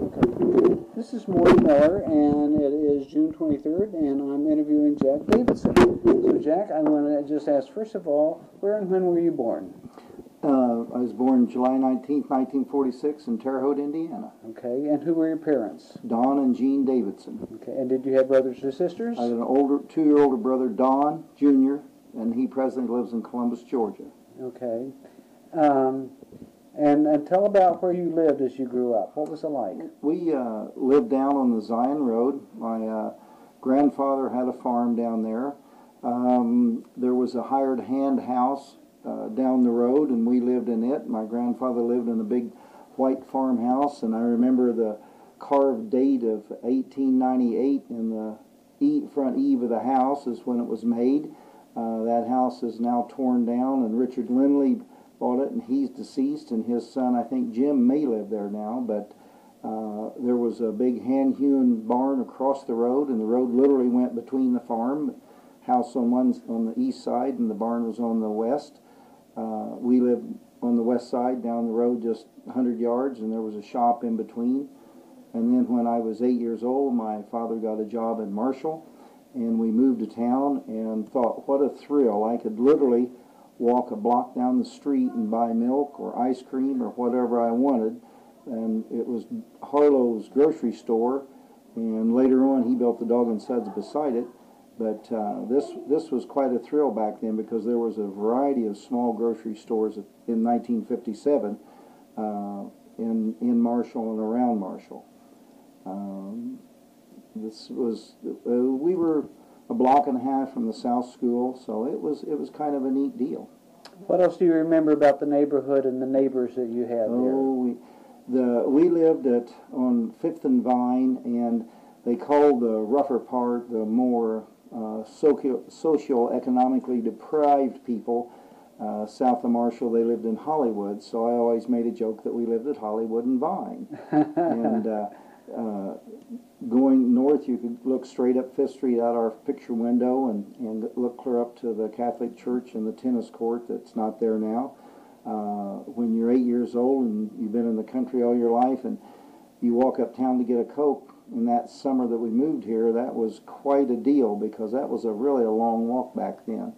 Okay. This is Morty Miller, and it is June 23rd, and I'm interviewing Jack Davidson. So, Jack, I want to just ask, first of all, where and when were you born? I was born July 19th, 1946 in Terre Haute, Indiana. Okay, and who were your parents? Don and Jean Davidson. Okay, and did you have brothers or sisters? I had an two-year older brother, Don Jr., and he presently lives in Columbus, Georgia. Okay. And tell about where you lived as you grew up. What was it like? We lived down on the Zion Road. My grandfather had a farm down there. There was a hired hand house down the road, and we lived in it. My grandfather lived in a big white farmhouse, and I remember the carved date of 1898 in the front eave of the house is when it was made. That house is now torn down, and Richard Lindley bought it, and he's deceased, and his son, I think Jim, may live there now, but there was a big hand-hewn barn across the road, and the road literally went between the farm house on the east side, and the barn was on the west. We lived on the west side down the road just 100 yards, and there was a shop in between. And then when I was 8 years old, my father got a job in Marshall, and we moved to town and thought, what a thrill. I could literally walk a block down the street and buy milk or ice cream or whatever I wanted. And it was Harlow's grocery store, and later on he built the Dog and Suds beside it. But this was quite a thrill back then, because there was a variety of small grocery stores in 1957 in Marshall and around Marshall. We were a block and a half from the South School, so it was kind of a neat deal. What else do you remember about the neighborhood and the neighbors that you had there? We lived on 5th and Vine, and they called the rougher part the more socio-economically deprived people. South of Marshall, they lived in Hollywood, so I always made a joke that we lived at Hollywood and Vine. And going north, you could look straight up Fifth Street out our picture window and look clear up to the Catholic Church and the tennis court that's not there now. When you're 8 years old and you've been in the country all your life, and you walk uptown to get a Coke, and that summer that we moved here, that was quite a deal, because that was really a long walk back then.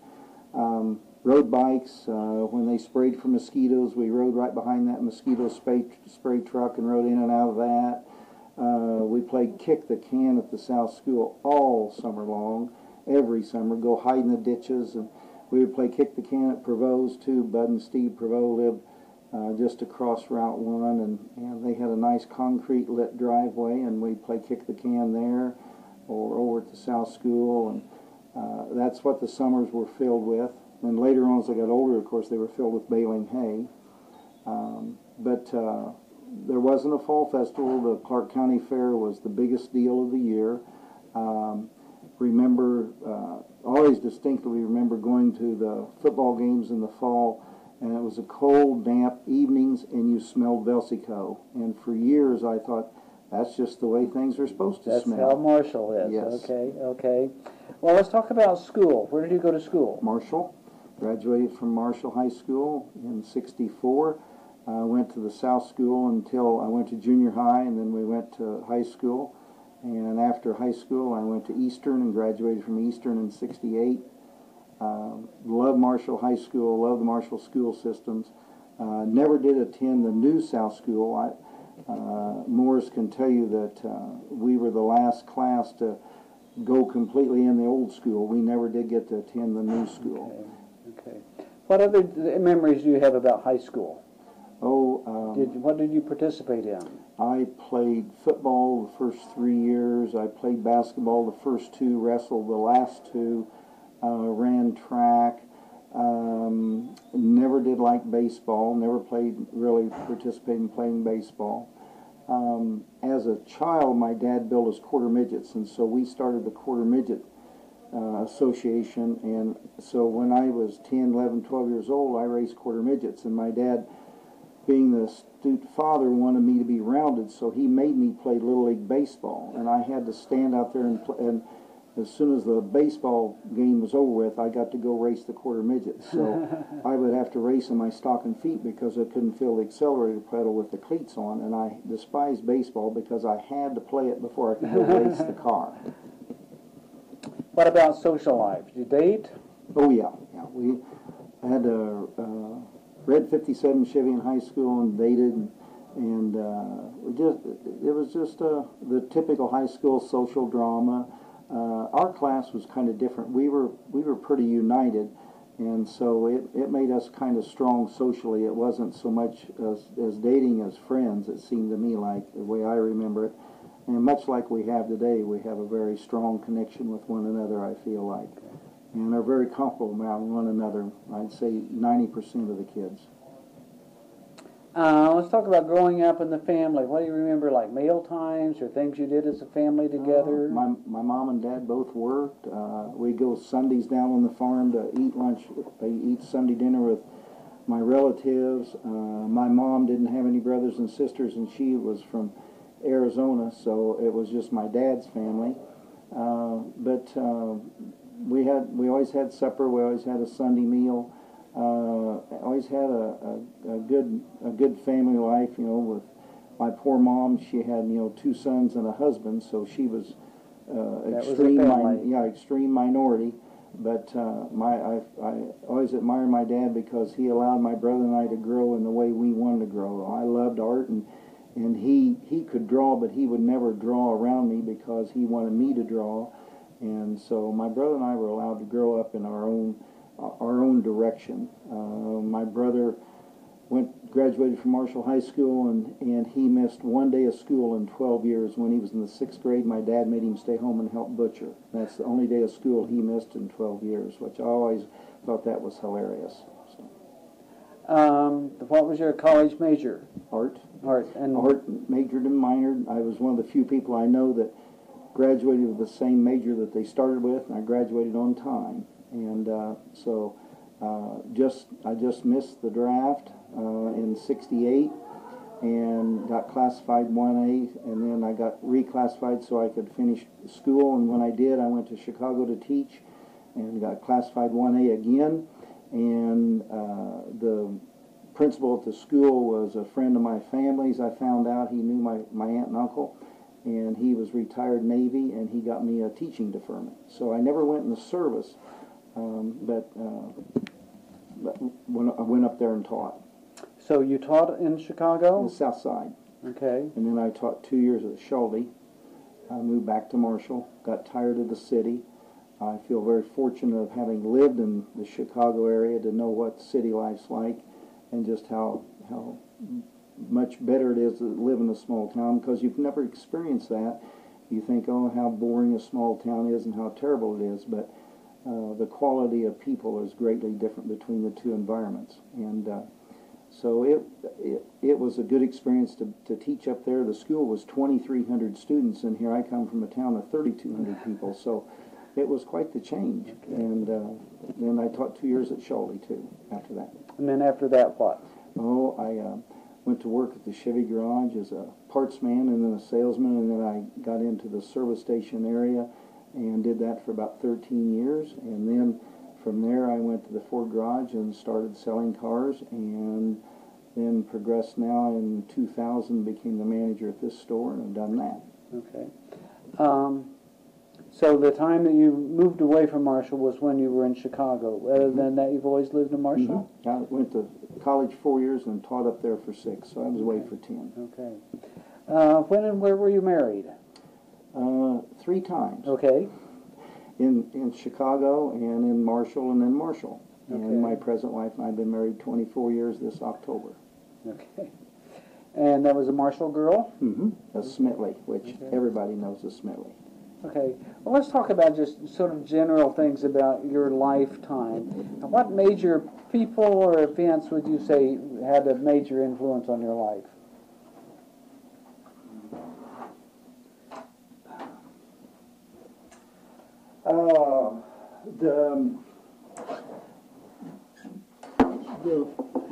Road bikes, when they sprayed for mosquitoes, we rode right behind that mosquito spray truck and rode in and out of that. We played kick the can at the South School all summer long, every summer, go hide in the ditches, and we would play kick the can at Prevost too. Bud and Steve Prevost lived just across Route 1, and they had a nice concrete lit driveway, and we'd play kick the can there or over at the South School, and that's what the summers were filled with. And later on, as I got older, of course, they were filled with baling hay. There wasn't a fall festival. The Clark County Fair was the biggest deal of the year. Always distinctly remember going to the football games in the fall, and it was a cold, damp evenings, and you smelled Velsico. And for years I thought, that's just the way things are supposed to smell. That's how Marshall is. Yes. Okay. Well, let's talk about school. Where did you go to school? Marshall. Graduated from Marshall High School in '64. I went to the South School until I went to junior high, and then we went to high school. And after high school, I went to Eastern and graduated from Eastern in '68. Loved Marshall High School, loved the Marshall school systems. Never did attend the new South School. Morris can tell you that we were the last class to go completely in the old school. We never did get to attend the new school. Okay. What other memories do you have about high school? What did you participate in? I played football the first 3 years. I played basketball the first two, wrestled the last two, ran track. Never did like baseball. Never really participated in playing baseball. As a child, my dad built us quarter midgets, and so we started the quarter midget association. And so when I was 10, 11, 12 years old, I raced quarter midgets, and my dad, being the astute father, wanted me to be rounded, so he made me play Little League Baseball, and I had to stand out there and as soon as the baseball game was over with, I got to go race the quarter midgets. So I would have to race in my stocking feet because I couldn't feel the accelerator pedal with the cleats on, and I despised baseball because I had to play it before I could go race the car. What about social life? Did you date? Oh yeah, yeah. We had a red '57 Chevy in high school and dated, and it was just the typical high school social drama. Our class was kind of different. We were pretty united, and so it made us kind of strong socially. It wasn't so much as dating as friends, it seemed to me, like the way I remember it. And much like we have today, we have a very strong connection with one another, I feel like, and are very comfortable around one another. I'd say 90% of the kids. Let's talk about growing up in the family. What do you remember, like meal times or things you did as a family together? My mom and dad both worked. We'd go Sundays down on the farm to eat lunch, eat Sunday dinner with my relatives. My mom didn't have any brothers and sisters, and she was from Arizona, so it was just my dad's family. But we always had supper. We always had a Sunday meal. Always had a good family life. You know, with my poor mom, she had 2 sons and a husband, so she was extreme minority. But I always admired my dad because he allowed my brother and I to grow in the way we wanted to grow. I loved art, and he could draw, but he would never draw around me because he wanted me to draw. And so my brother and I were allowed to grow up in our own direction. My brother graduated from Marshall High School, and he missed 1 day of school in 12 years. When he was in the 6th grade, my dad made him stay home and help butcher. That's the only day of school he missed in 12 years, which I always thought that was hilarious. So. What was your college major? Art. Art. And art, majored and minored. I was one of the few people I know that graduated with the same major that they started with, and I graduated on time. And so I just missed the draft in '68 and got classified 1A, and then I got reclassified so I could finish school. And when I did, I went to Chicago to teach and got classified 1A again. And the principal at the school was a friend of my family's. I found out he knew my aunt and uncle, and he was retired Navy, and he got me a teaching deferment. So I never went in the service, but when I went up there and taught. So you taught in Chicago? On the South Side. Okay. And then I taught 2 years at Shelby. I moved back to Marshall, got tired of the city. I feel very fortunate of having lived in the Chicago area to know what city life's like, and just how much better it is to live in a small town, because you've never experienced that. You think, oh, how boring a small town is and how terrible it is, but the quality of people is greatly different between the two environments. And so it was a good experience to teach up there. The school was 2,300 students, and here I come from a town of 3,200 people, so it was quite the change. And then I taught 2 years at Shelby, too, after that. And then after that, what? Oh, I went to work at the Chevy garage as a parts man and then a salesman, and then I got into the service station area and did that for about 13 years. And then from there I went to the Ford garage and started selling cars, and then progressed now in 2000, became the manager at this store, and I've done that. Okay. So the time that you moved away from Marshall was when you were in Chicago. Other than that, you've always lived in Marshall? Mm-hmm. I went to college 4 years and taught up there for 6, so I was away for 10. Okay. When and where were you married? 3 times. Okay. In Chicago and in Marshall and then Marshall. Okay. And my present wife and I have been married 24 years this October. Okay. And that was a Marshall girl? Mm-hmm. A Smitley, which everybody knows a Smitley. Okay. Well, let's talk about just sort of general things about your lifetime. What major people or events would you say had a major influence on your life?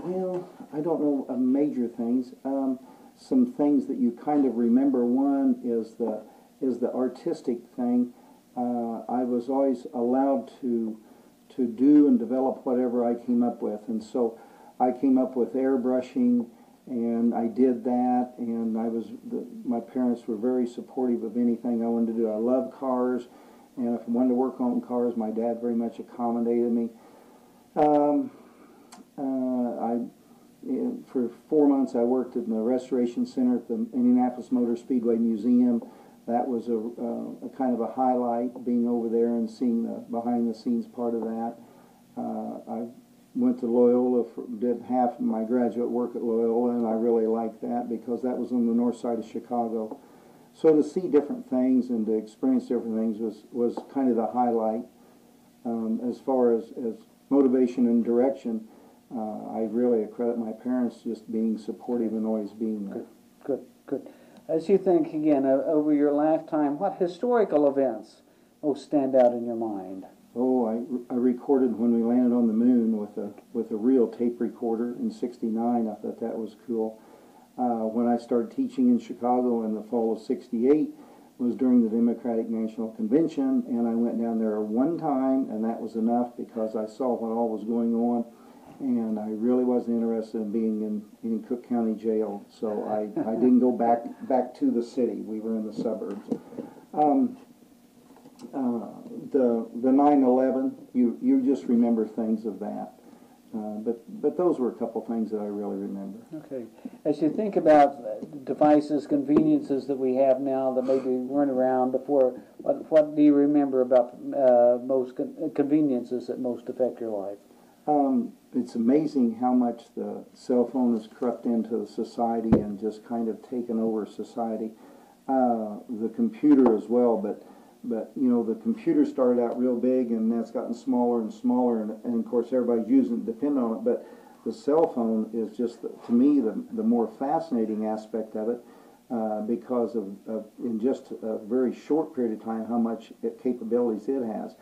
Well, I don't know major things. Some things that you kind of remember. One is the artistic thing. I was always allowed to do and develop whatever I came up with. And so I came up with airbrushing, and I did that, and my parents were very supportive of anything I wanted to do. I love cars, and if I wanted to work on cars, my dad very much accommodated me. For 4 months I worked in the restoration center at the Indianapolis Motor Speedway Museum. That was a kind of a highlight, being over there and seeing the behind the scenes part of that. I went to Loyola, did half of my graduate work at Loyola, and I really liked that because that was on the north side of Chicago. So to see different things and to experience different things was kind of the highlight. As far as motivation and direction, I really accredit my parents just being supportive and always being there. Good, good, good. As you think again over your lifetime, what historical events most stand out in your mind? Oh, I recorded when we landed on the moon with a real tape recorder in '69. I thought that was cool. When I started teaching in Chicago in the fall of '68 was during the Democratic National Convention, and I went down there one time, and that was enough because I saw what all was going on, and I really wasn't interested in being in Cook County Jail, so I didn't go back to the city. We were in the suburbs. The 9/11, you just remember things of that. But those were a couple things that I really remember. Okay. As you think about devices, conveniences that we have now that maybe weren't around before, what do you remember about most conveniences that most affect your life? It's amazing how much the cell phone has crept into the society and just kind of taken over society. The computer as well, but you know, the computer started out real big, and that's gotten smaller and smaller, and of course everybody's using it, depending on it. But the cell phone is just, to me, the more fascinating aspect of it, because of in just a very short period of time how much capabilities it has.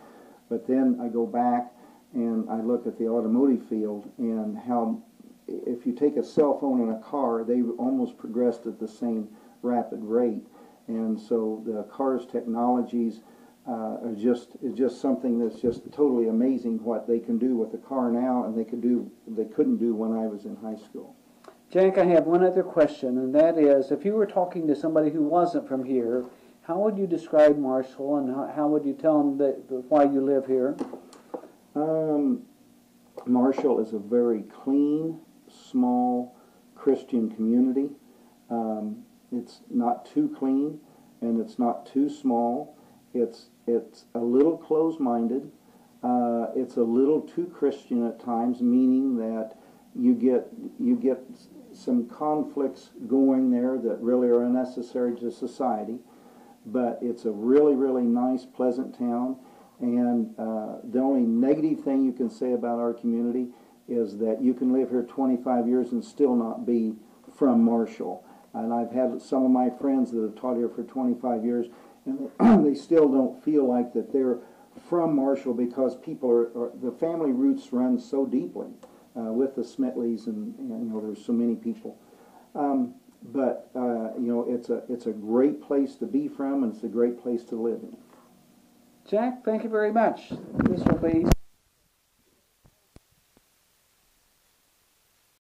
But then I go back and I look at the automotive field and how, if you take a cell phone in a car, they've almost progressed at the same rapid rate. And so the car's technologies is just something that's just totally amazing what they can do with the car now, and they couldn't do when I was in high school. Jack, I have one other question, and that is, if you were talking to somebody who wasn't from here, how would you describe Marshall, and how would you tell them why you live here? Marshall is a very clean, small Christian community. It's not too clean, and it's not too small. It's a little closed-minded. It's a little too Christian at times, meaning that you get some conflicts going there that really are unnecessary to society. But it's a really, really nice, pleasant town. And the only negative thing you can say about our community is that you can live here 25 years and still not be from Marshall. And I've had some of my friends that have taught here for 25 years, and they still don't feel like that they're from Marshall, because people the family roots run so deeply with the Smitleys, and you know, there's so many people. But you know, it's a great place to be from, and it's a great place to live in. Jack, thank you very much. This will be